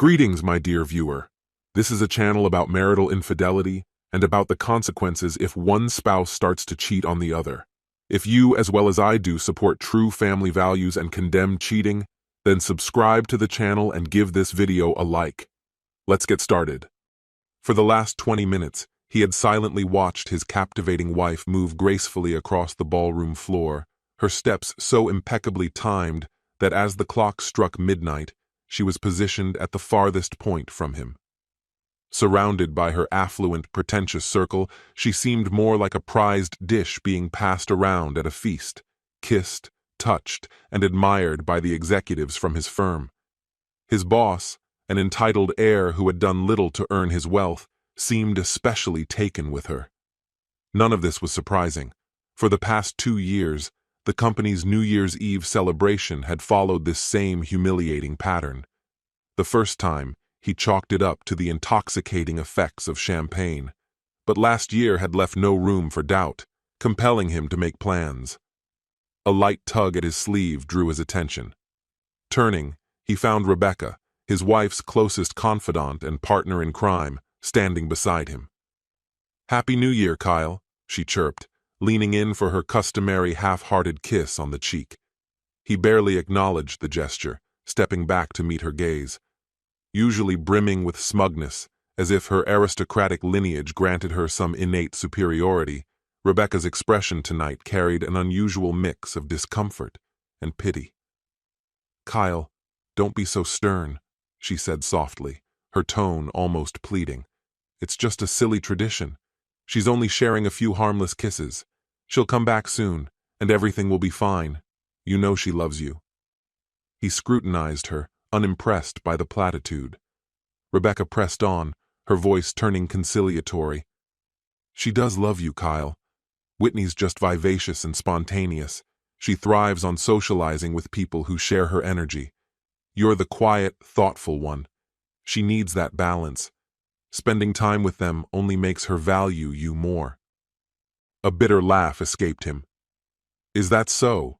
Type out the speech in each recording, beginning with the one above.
Greetings, my dear viewer. This is a channel about marital infidelity and about the consequences if one spouse starts to cheat on the other. If you, as well as I do, support true family values and condemn cheating, then subscribe to the channel and give this video a like. Let's get started. For the last 20 minutes, he had silently watched his captivating wife move gracefully across the ballroom floor, her steps so impeccably timed that as the clock struck midnight, she was positioned at the farthest point from him. Surrounded by her affluent, pretentious circle, she seemed more like a prized dish being passed around at a feast, kissed, touched, and admired by the executives from his firm. His boss, an entitled heir who had done little to earn his wealth, seemed especially taken with her. None of this was surprising. For the past 2 years, the company's New Year's Eve celebration had followed this same humiliating pattern. The first time, he chalked it up to the intoxicating effects of champagne, but last year had left no room for doubt, compelling him to make plans. A light tug at his sleeve drew his attention. Turning, he found Rebecca, his wife's closest confidant and partner in crime, standing beside him. "Happy New Year, Kyle," she chirped, leaning in for her customary half-hearted kiss on the cheek. He barely acknowledged the gesture, stepping back to meet her gaze. Usually brimming with smugness, as if her aristocratic lineage granted her some innate superiority, Rebecca's expression tonight carried an unusual mix of discomfort and pity. "Kyle, don't be so stern," she said softly, her tone almost pleading. "It's just a silly tradition. She's only sharing a few harmless kisses. She'll come back soon, and everything will be fine. You know she loves you." He scrutinized her, unimpressed by the platitude. Rebecca pressed on, her voice turning conciliatory. "She does love you, Kyle. Whitney's just vivacious and spontaneous. She thrives on socializing with people who share her energy. You're the quiet, thoughtful one. She needs that balance. Spending time with them only makes her value you more." A bitter laugh escaped him. "Is that so?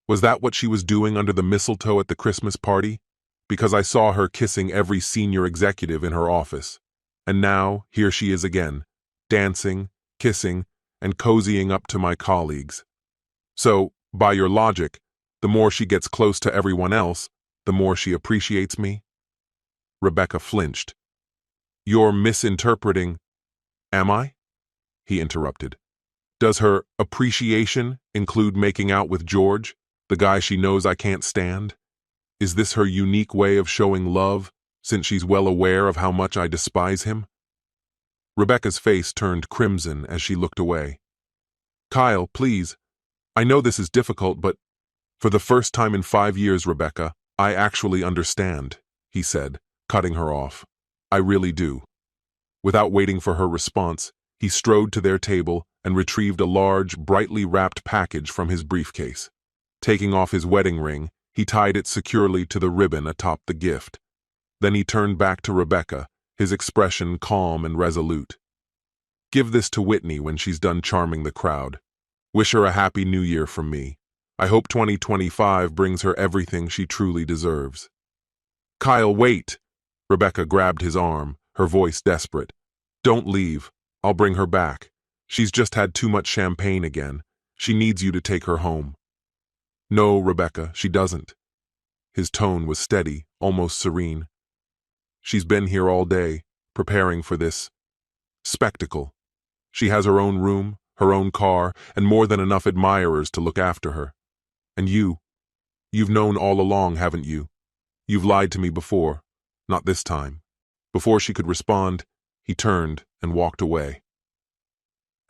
Was that what she was doing under the mistletoe at the Christmas party? Because I saw her kissing every senior executive in her office. And now, here she is again, dancing, kissing, and cozying up to my colleagues. So, by your logic, the more she gets close to everyone else, the more she appreciates me?" Rebecca flinched. "You're misinterpreting—" "Am I?" he interrupted. "Does her appreciation include making out with George, the guy she knows I can't stand? Is this her unique way of showing love, since she's well aware of how much I despise him?" Rebecca's face turned crimson as she looked away. "Kyle, please. I know this is difficult, but for the first time in 5 years, Rebecca, I actually understand," he said, cutting her off. "I really do." Without waiting for her response, he strode to their table and retrieved a large, brightly wrapped package from his briefcase. Taking off his wedding ring, he tied it securely to the ribbon atop the gift. Then he turned back to Rebecca, his expression calm and resolute. "Give this to Whitney when she's done charming the crowd. Wish her a happy new year from me. I hope 2025 brings her everything she truly deserves." "Kyle, wait!" Rebecca grabbed his arm, her voice desperate. "Don't leave. I'll bring her back. She's just had too much champagne again. She needs you to take her home." "No, Rebecca, she doesn't." His tone was steady, almost serene. "She's been here all day, preparing for this spectacle. She has her own room, her own car, and more than enough admirers to look after her. And you've known all along, haven't you? You've lied to me before, not this time." Before she could respond, he turned and walked away.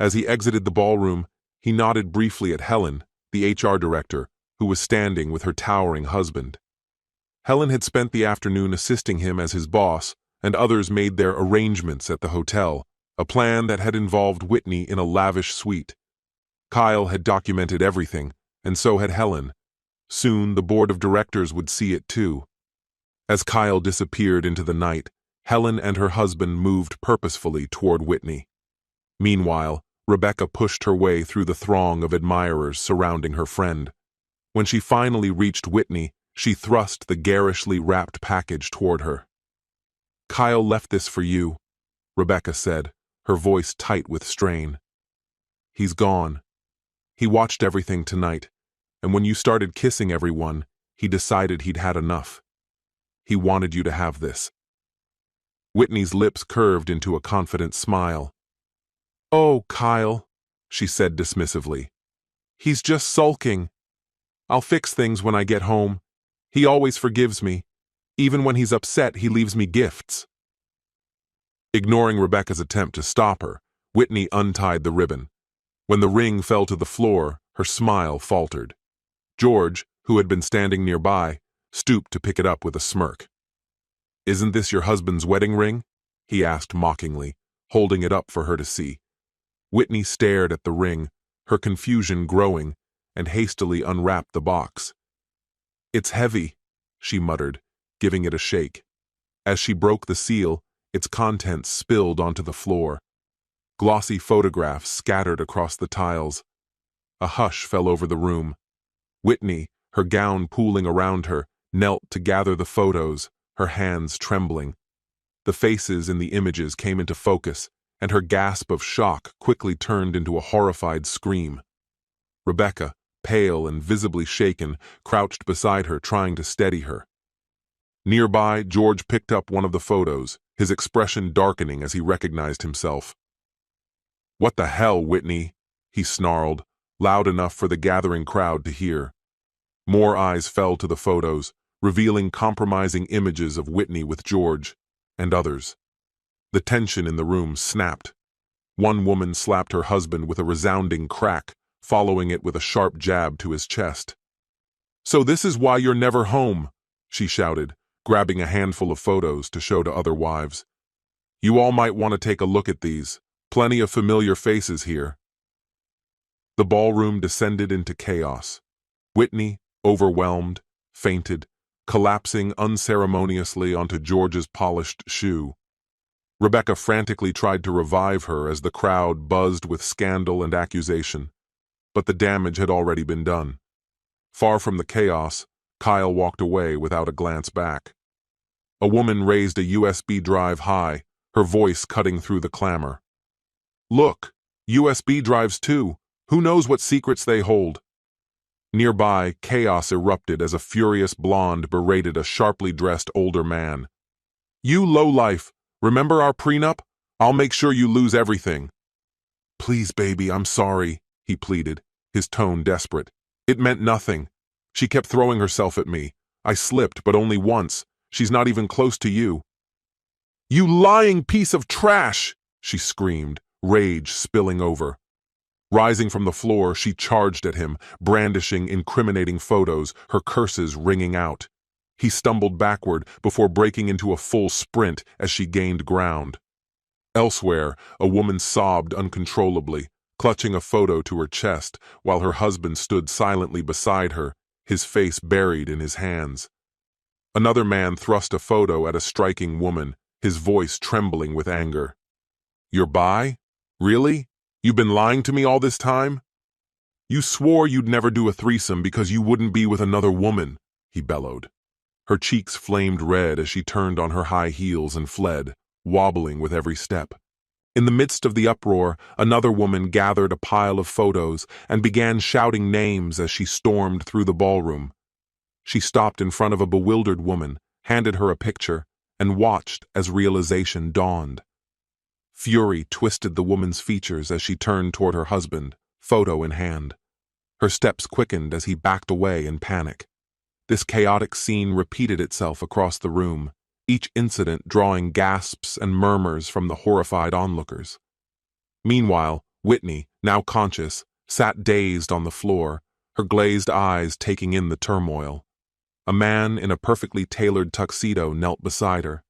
As he exited the ballroom, he nodded briefly at Helen, the HR director, who was standing with her towering husband. Helen had spent the afternoon assisting him as his boss, and others made their arrangements at the hotel, a plan that had involved Whitney in a lavish suite. Kyle had documented everything, and so had Helen. Soon the board of directors would see it too. As Kyle disappeared into the night, Helen and her husband moved purposefully toward Whitney. Meanwhile, Rebecca pushed her way through the throng of admirers surrounding her friend. When she finally reached Whitney, she thrust the garishly wrapped package toward her. Kyle left this for you, Rebecca said, her voice tight with strain. He's gone. He watched everything tonight, and when you started kissing everyone, he decided he'd had enough. He wanted you to have this. Whitney's lips curved into a confident smile. Oh, Kyle, she said dismissively. He's just sulking. I'll fix things when I get home. He always forgives me. Even when he's upset, he leaves me gifts. Ignoring Rebecca's attempt to stop her, Whitney untied the ribbon. When the ring fell to the floor, her smile faltered. George, who had been standing nearby, stooped to pick it up with a smirk. Isn't this your husband's wedding ring? He asked mockingly, holding it up for her to see. Whitney stared at the ring, her confusion growing, and hastily unwrapped the box. It's heavy, she muttered, giving it a shake. As she broke the seal, its contents spilled onto the floor. Glossy photographs scattered across the tiles. A hush fell over the room. Whitney, her gown pooling around her, knelt to gather the photos, her hands trembling. The faces in the images came into focus, and her gasp of shock quickly turned into a horrified scream. Rebecca, pale and visibly shaken, crouched beside her, trying to steady her. Nearby, George picked up one of the photos, his expression darkening as he recognized himself. What the hell, Whitney? He snarled, loud enough for the gathering crowd to hear. More eyes fell to the photos, revealing compromising images of Whitney with George, and others. The tension in the room snapped. One woman slapped her husband with a resounding crack, following it with a sharp jab to his chest. So this is why you're never home, she shouted, grabbing a handful of photos to show to other wives. You all might want to take a look at these. Plenty of familiar faces here. The ballroom descended into chaos. Whitney, overwhelmed, fainted, collapsing unceremoniously onto George's polished shoe. Rebecca frantically tried to revive her as the crowd buzzed with scandal and accusation, but the damage had already been done. Far from the chaos, Kyle walked away without a glance back. A woman raised a USB drive high, her voice cutting through the clamor. Look, USB drives too. Who knows what secrets they hold? Nearby, chaos erupted as a furious blonde berated a sharply dressed older man. You lowlife, remember our prenup? I'll make sure you lose everything. Please, baby, I'm sorry, he pleaded, his tone desperate. It meant nothing. She kept throwing herself at me. I slipped, but only once. She's not even close to you. You lying piece of trash, she screamed, rage spilling over. Rising from the floor, she charged at him, brandishing incriminating photos, her curses ringing out. He stumbled backward before breaking into a full sprint as she gained ground. Elsewhere, a woman sobbed uncontrollably, clutching a photo to her chest, while her husband stood silently beside her, his face buried in his hands. Another man thrust a photo at a striking woman, his voice trembling with anger. You're bi? Really? You've been lying to me all this time? You swore you'd never do a threesome because you wouldn't be with another woman, he bellowed. Her cheeks flamed red as she turned on her high heels and fled, wobbling with every step. In the midst of the uproar, another woman gathered a pile of photos and began shouting names as she stormed through the ballroom. She stopped in front of a bewildered woman, handed her a picture, and watched as realization dawned. Fury twisted the woman's features as she turned toward her husband, photo in hand. Her steps quickened as he backed away in panic. This chaotic scene repeated itself across the room, each incident drawing gasps and murmurs from the horrified onlookers. Meanwhile, Whitney, now conscious, sat dazed on the floor, her glazed eyes taking in the turmoil. A man in a perfectly tailored tuxedo knelt beside her.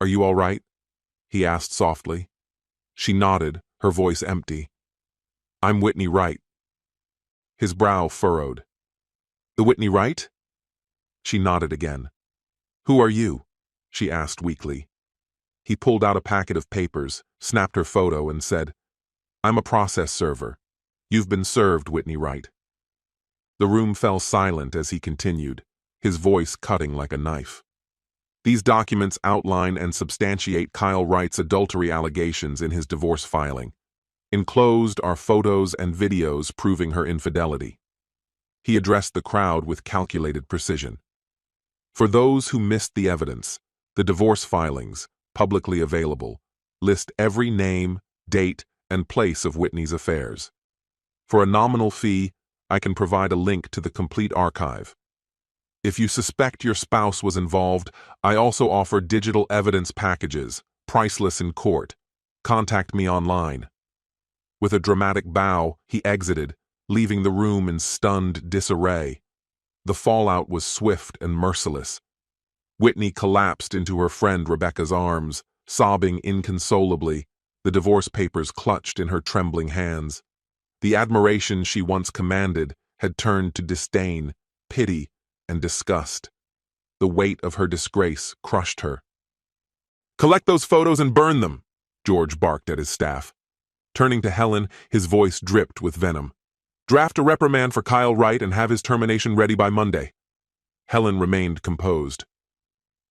Are you all right? He asked softly. She nodded, her voice empty. I'm Whitney Wright. His brow furrowed. The Whitney Wright? She nodded again. Who are you? She asked weakly. He pulled out a packet of papers, snapped her photo, and said, I'm a process server. You've been served, Whitney Wright. The room fell silent as he continued, his voice cutting like a knife. These documents outline and substantiate Kyle Wright's adultery allegations in his divorce filing. Enclosed are photos and videos proving her infidelity. He addressed the crowd with calculated precision. For those who missed the evidence, the divorce filings, publicly available, list every name, date, and place of Whitney's affairs. For a nominal fee, I can provide a link to the complete archive. If you suspect your spouse was involved, I also offer digital evidence packages, priceless in court. Contact me online. With a dramatic bow, he exited, leaving the room in stunned disarray. The fallout was swift and merciless. Whitney collapsed into her friend Rebecca's arms, sobbing inconsolably, the divorce papers clutched in her trembling hands. The admiration she once commanded had turned to disdain, pity, and disgust. The weight of her disgrace crushed her. "Collect those photos and burn them," George barked at his staff. Turning to Helen, his voice dripped with venom. "Draft a reprimand for Kyle Wright and have his termination ready by Monday." Helen remained composed.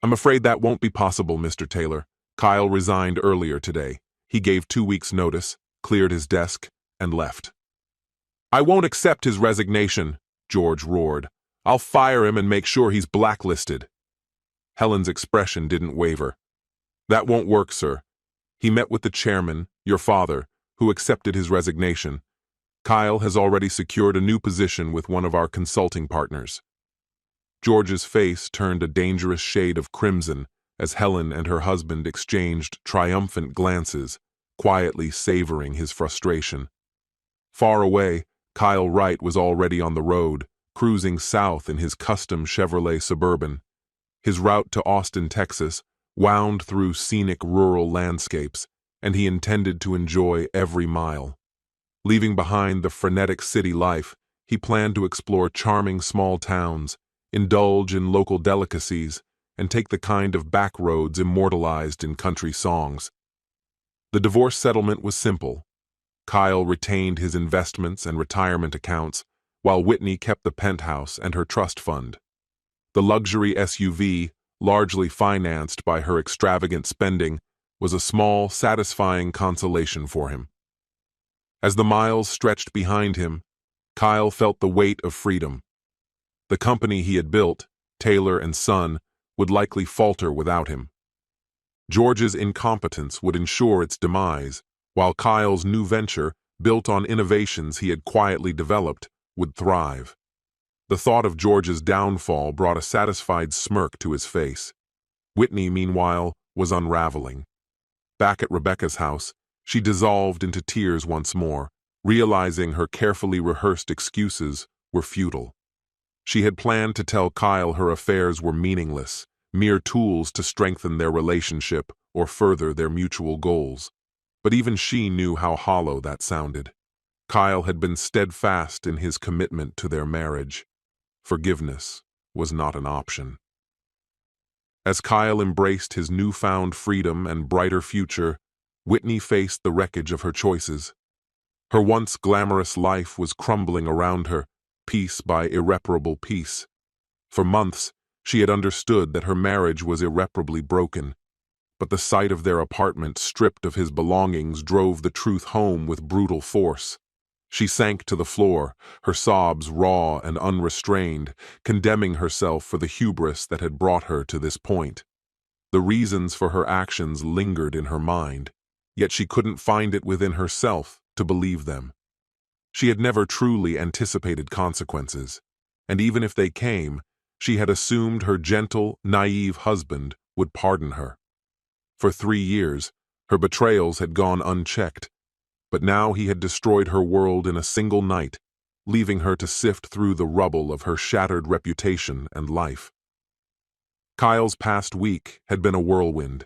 "I'm afraid that won't be possible, Mr. Taylor. Kyle resigned earlier today. He gave 2 weeks' notice, cleared his desk, and left." "I won't accept his resignation," George roared. "I'll fire him and make sure he's blacklisted." Helen's expression didn't waver. "That won't work, sir. He met with the chairman, your father, who accepted his resignation. Kyle has already secured a new position with one of our consulting partners." George's face turned a dangerous shade of crimson as Helen and her husband exchanged triumphant glances, quietly savoring his frustration. Far away, Kyle Wright was already on the road, cruising south in his custom Chevrolet Suburban. His route to Austin, Texas, wound through scenic rural landscapes, and he intended to enjoy every mile. Leaving behind the frenetic city life, he planned to explore charming small towns, indulge in local delicacies, and take the kind of back roads immortalized in country songs. The divorce settlement was simple. Kyle retained his investments and retirement accounts, while Whitney kept the penthouse and her trust fund. The luxury SUV, largely financed by her extravagant spending, was a small, satisfying consolation for him. As the miles stretched behind him, Kyle felt the weight of freedom. The company he had built, Taylor and Son, would likely falter without him. George's incompetence would ensure its demise, while Kyle's new venture, built on innovations he had quietly developed, would thrive. The thought of George's downfall brought a satisfied smirk to his face. Whitney, meanwhile, was unraveling. Back at Rebecca's house, she dissolved into tears once more, realizing her carefully rehearsed excuses were futile. She had planned to tell Kyle her affairs were meaningless, mere tools to strengthen their relationship or further their mutual goals. But even she knew how hollow that sounded. Kyle had been steadfast in his commitment to their marriage. Forgiveness was not an option. As Kyle embraced his newfound freedom and brighter future, Whitney faced the wreckage of her choices. Her once glamorous life was crumbling around her, piece by irreparable piece. For months, she had understood that her marriage was irreparably broken, but the sight of their apartment stripped of his belongings drove the truth home with brutal force. She sank to the floor, her sobs raw and unrestrained, condemning herself for the hubris that had brought her to this point. The reasons for her actions lingered in her mind, yet she couldn't find it within herself to believe them. She had never truly anticipated consequences, and even if they came, she had assumed her gentle, naive husband would pardon her. For 3 years, her betrayals had gone unchecked, but now he had destroyed her world in a single night, leaving her to sift through the rubble of her shattered reputation and life. Kyle's past week had been a whirlwind.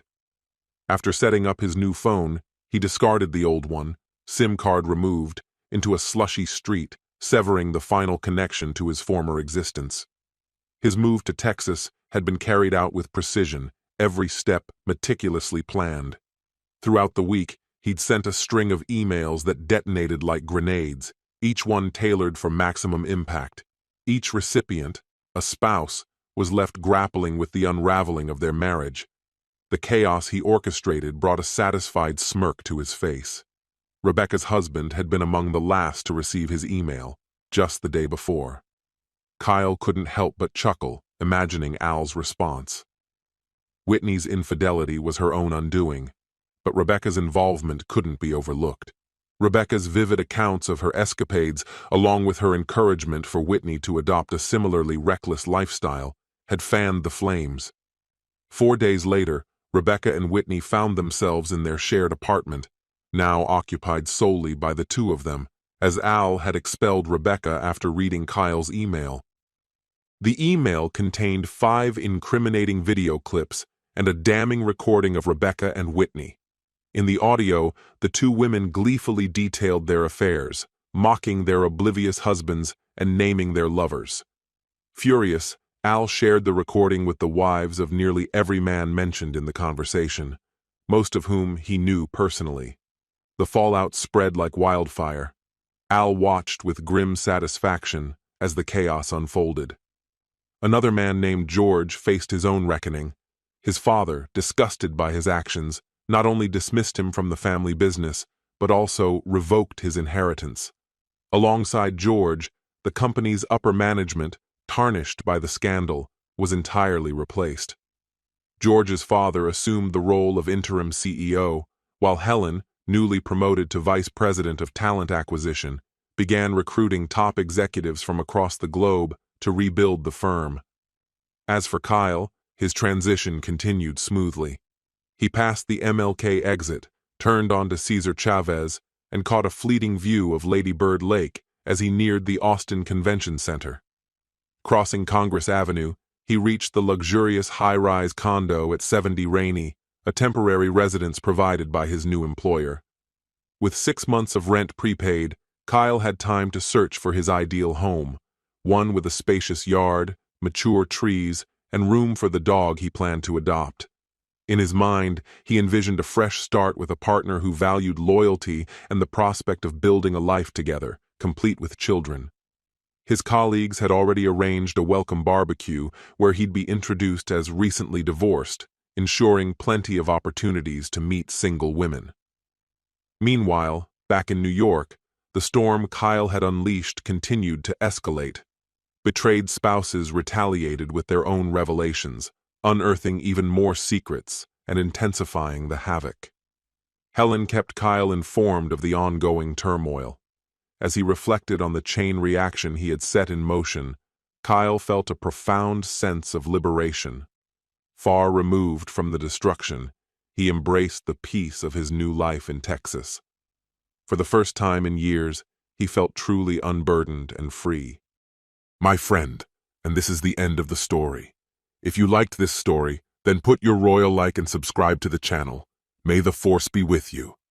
After setting up his new phone, he discarded the old one, SIM card removed, into a slushy street, severing the final connection to his former existence. His move to Texas had been carried out with precision, every step meticulously planned. Throughout the week, he'd sent a string of emails that detonated like grenades, each one tailored for maximum impact. Each recipient, a spouse, was left grappling with the unraveling of their marriage. The chaos he orchestrated brought a satisfied smirk to his face. Rebecca's husband had been among the last to receive his email, just the day before. Kyle couldn't help but chuckle, imagining Al's response. Whitney's infidelity was her own undoing, but Rebecca's involvement couldn't be overlooked. Rebecca's vivid accounts of her escapades, along with her encouragement for Whitney to adopt a similarly reckless lifestyle, had fanned the flames. 4 days later, Rebecca and Whitney found themselves in their shared apartment, now occupied solely by the two of them, as Al had expelled Rebecca after reading Kyle's email. The email contained 5 incriminating video clips and a damning recording of Rebecca and Whitney. In the audio, the two women gleefully detailed their affairs, mocking their oblivious husbands and naming their lovers. Furious, Al shared the recording with the wives of nearly every man mentioned in the conversation, most of whom he knew personally. The fallout spread like wildfire. Al watched with grim satisfaction as the chaos unfolded. Another man named George faced his own reckoning. His father, disgusted by his actions, not only dismissed him from the family business, but also revoked his inheritance. Alongside George, the company's upper management, tarnished by the scandal, was entirely replaced. George's father assumed the role of interim CEO, while Helen, newly promoted to vice president of talent acquisition, began recruiting top executives from across the globe to rebuild the firm. As for Kyle, his transition continued smoothly. He passed the MLK exit, turned onto Cesar Chavez, and caught a fleeting view of Lady Bird Lake as he neared the Austin Convention Center. Crossing Congress Avenue, he reached the luxurious high-rise condo at 70 Rainey, a temporary residence provided by his new employer. With 6 months of rent prepaid, Kyle had time to search for his ideal home, one with a spacious yard, mature trees, and room for the dog he planned to adopt. In his mind, he envisioned a fresh start with a partner who valued loyalty and the prospect of building a life together, complete with children. His colleagues had already arranged a welcome barbecue where he'd be introduced as recently divorced, ensuring plenty of opportunities to meet single women. Meanwhile, back in New York, the storm Kyle had unleashed continued to escalate. Betrayed spouses retaliated with their own revelations, unearthing even more secrets and intensifying the havoc. Helen kept Kyle informed of the ongoing turmoil. As he reflected on the chain reaction he had set in motion, Kyle felt a profound sense of liberation. Far removed from the destruction, he embraced the peace of his new life in Texas. For the first time in years, he felt truly unburdened and free. My friend, and this is the end of the story. If you liked this story, then put your royal like and subscribe to the channel. May the force be with you.